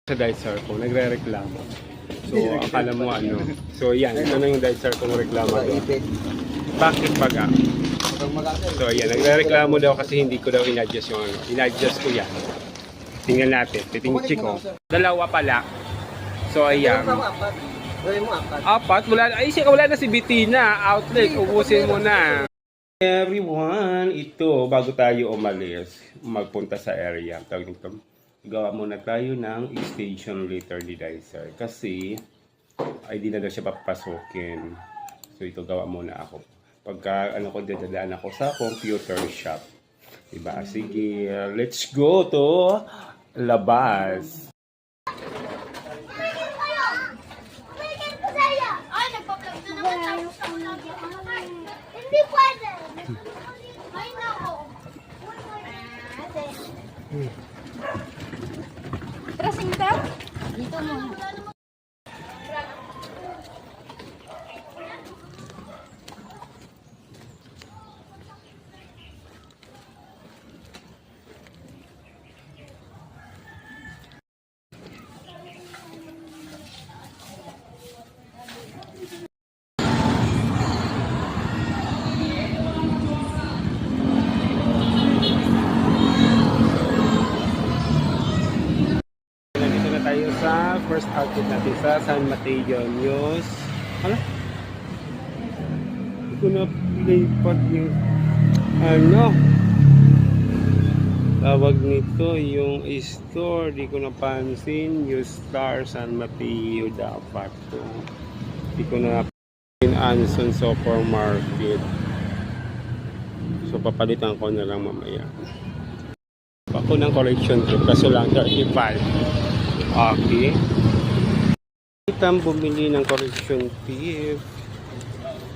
Sa dicer ko, nagre-reklamo. So, akala mo ano. So, yan. Ito na yung dicer ko ng reklamo doon. Bakit baga? So, yan. Nagre-reklamo daw kasi hindi ko daw in-adjust yung ano. In-adjust ko yan. Tingnan natin. Titingin ko. Dalawa pala. So, ayan. Apat? Wala na si Bettina. Outlet. Ubusin mo na. Everyone, ito, bago tayo umalis, magpunta sa area. Tawag nito. Gawa muna tayo ng extension later ni dicer kasi ay di na daw siya papasukin. So ito gawa muna ako. Pagka ano ko dadaan ako sa computer shop. Diba? Sige, let's go to labas. Hindi pwede. Ay nako. Trasinta? Dito mo. Tayo sa first outlet natin sa San Mateo News. Ano? Hindi ko na-playpad yung ano tawag nito yung store. Di ko napansin yung Star San Mateo dapat to. Di ko na in Anson Supermarket. So papalitan ko na lang mamaya. Ako ng correction trip kaso lang 35. Okay. Itang bumili ng correction tip.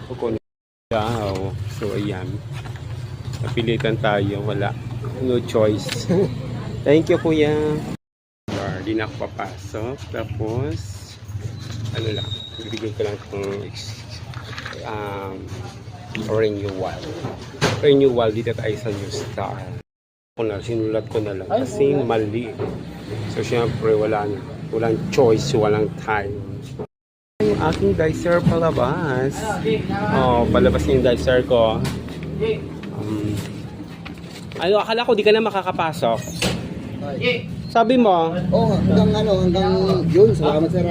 Kukunin daw. So, ayan. Napilitan tayo. Wala. No choice. Thank you, kuya. Di na ako papasok. Tapos, ano lang. Bibigyan ko lang itong renewal. Renewal dito tayo sa New Star. Sinulat ko na lang kasi mali. So syempre walang choice, walang time. Yung aking dicer palabas. Oh, palabas yung dicer ko. Ano, akala ko di ka na makakapasok. Sabi mo? Oh, hanggang June, salamat sir.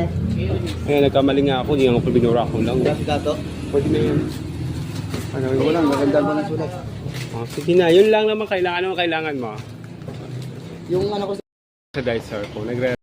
Ayan, nagkamali nga ako, hindi ako binura ko lang. Gato. Pwede na yun. Ano, wala, maganda mo na sulat. Oh, sige na, yun lang naman kailangan mo. Yung ano ko Sa dicer ko,